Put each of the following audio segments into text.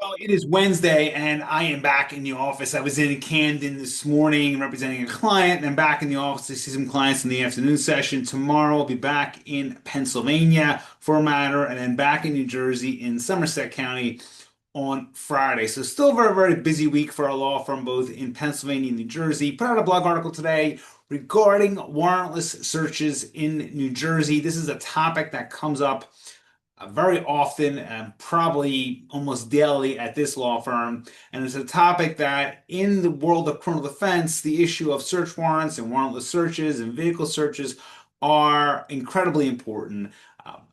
Well, it is Wednesday and I am back in the office. I was in Camden this morning representing a client, and I'm back in the office to see some clients in the afternoon session. Tomorrow I'll be back in Pennsylvania for a matter, and then back in New Jersey in Somerset County on Friday. So still a very, very busy week for our law firm, both in Pennsylvania and New Jersey. Put out a blog article today regarding warrantless searches in New Jersey. This is a topic that comes up very often and probably almost daily at this law firm. And it's a topic that in the world of criminal defense, the issue of search warrants and warrantless searches and vehicle searches are incredibly important.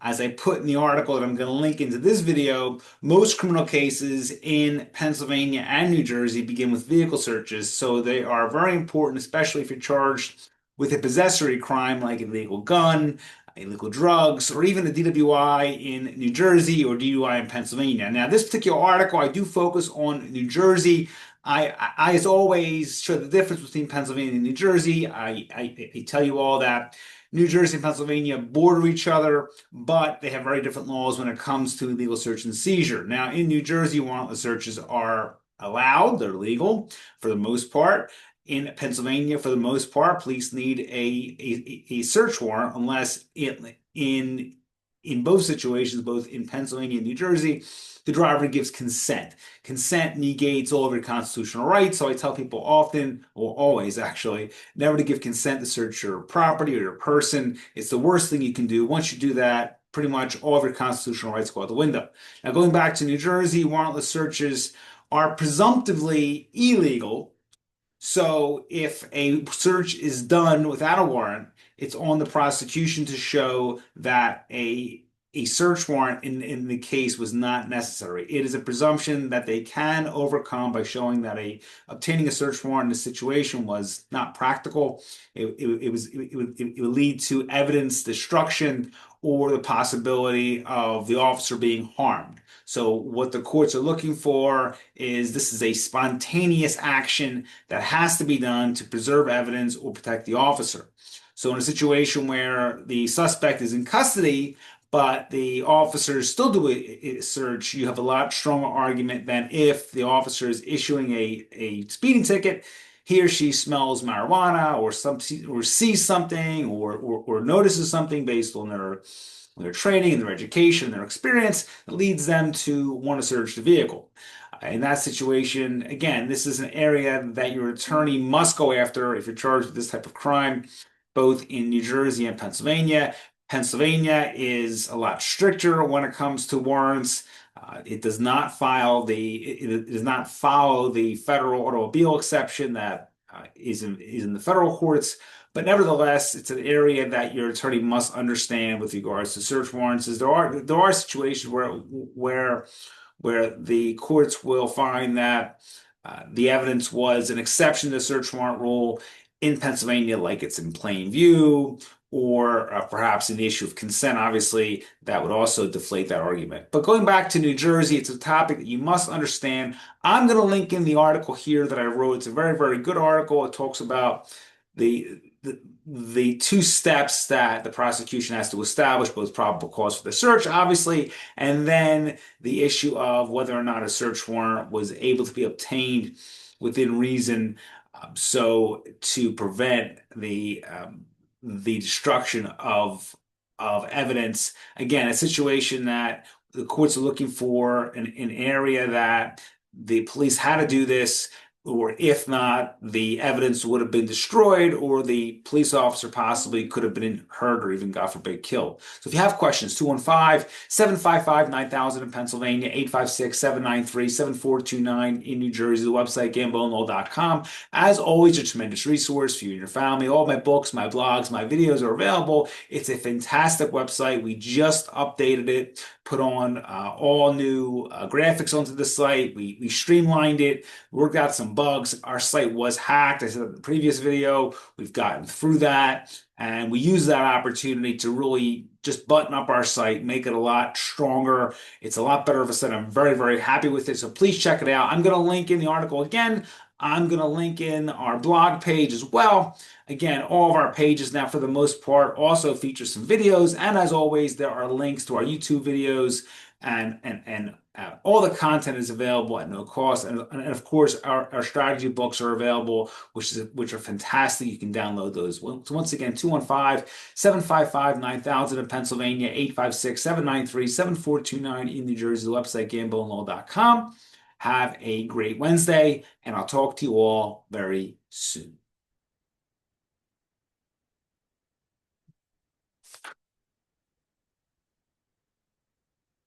As I put in the article that I'm going to link into this video, most criminal cases in Pennsylvania and New Jersey begin with vehicle searches. So they are very important, especially if you're charged with a possessory crime like an illegal gun, illegal drugs, or even a DWI in New Jersey or DUI in Pennsylvania. Now, this particular article, I do focus on New Jersey. I as always, show the difference between Pennsylvania and New Jersey. I tell you all that New Jersey and Pennsylvania border each other, but they have very different laws when it comes to illegal search and seizure. Now, in New Jersey, warrantless searches are allowed, they're legal for the most part. In Pennsylvania, for the most part, police need a search warrant unless in both situations, both in Pennsylvania and New Jersey, the driver gives consent. Consent negates all of your constitutional rights. So I tell people often, or always actually, never to give consent to search your property or your person. It's the worst thing you can do. Once you do that, pretty much all of your constitutional rights go out the window. Now, going back to New Jersey, warrantless searches are presumptively illegal. So if a search is done without a warrant, it's on the prosecution to show that a search warrant in the case was not necessary. It is a presumption that they can overcome by showing that obtaining a search warrant in a situation was not practical. It would lead to evidence destruction or the possibility of the officer being harmed. So what the courts are looking for is this is a spontaneous action that has to be done to preserve evidence or protect the officer. So in a situation where the suspect is in custody, but the officers still do a search, you have a lot stronger argument than if the officer is issuing a speeding ticket. He or she smells marijuana or sees something or notices something based on their training and their education and their experience that leads them to want to search the vehicle. In that situation, again, this is an area that your attorney must go after if you're charged with this type of crime, both in New Jersey and Pennsylvania. Pennsylvania is a lot stricter when it comes to warrants. It does not it does not follow the federal automobile exception that is in the federal courts. But nevertheless, it's an area that your attorney must understand with regards to search warrants. Is there are situations where the courts will find that the evidence was an exception to the search warrant rule in Pennsylvania, like it's in plain view, or perhaps an issue of consent. Obviously, that would also deflate that argument. But going back to New Jersey, it's a topic that you must understand. I'm going to link in the article here that I wrote. It's a very, very good article. It talks about the two steps that the prosecution has to establish, both probable cause for the search, obviously, and then the issue of whether or not a search warrant was able to be obtained within reason, so to prevent the destruction of evidence. Again, a situation that the courts are looking for an area that the police had to do this, or if not, the evidence would have been destroyed, or the police officer possibly could have been hurt or even, God forbid, killed. So if you have questions, 215-755-9000 in Pennsylvania, 856-793-7429 in New Jersey, the website gambonelaw.com. As always, a tremendous resource for you and your family. All my books, my blogs, my videos are available. It's a fantastic website. We just updated it, put on all new graphics onto the site. We streamlined it, worked out some bugs. Our site was hacked. I said in the previous video, we've gotten through that, and we use that opportunity to really just button up our site, make it a lot stronger. It's a lot better of a site. I'm very, very happy with it. So please check it out. I'm going to link in the article again. I'm going to link in our blog page as well. Again, all of our pages now, for the most part, also feature some videos. And as always, there are links to our YouTube videos and all the content is available at no cost. And of course, our strategy books are available, which are fantastic. You can download those. So once again, 215-755-9000 in Pennsylvania, 856-793-7429 in New Jersey, the website gambonelaw.com. Have a great Wednesday, and I'll talk to you all very soon.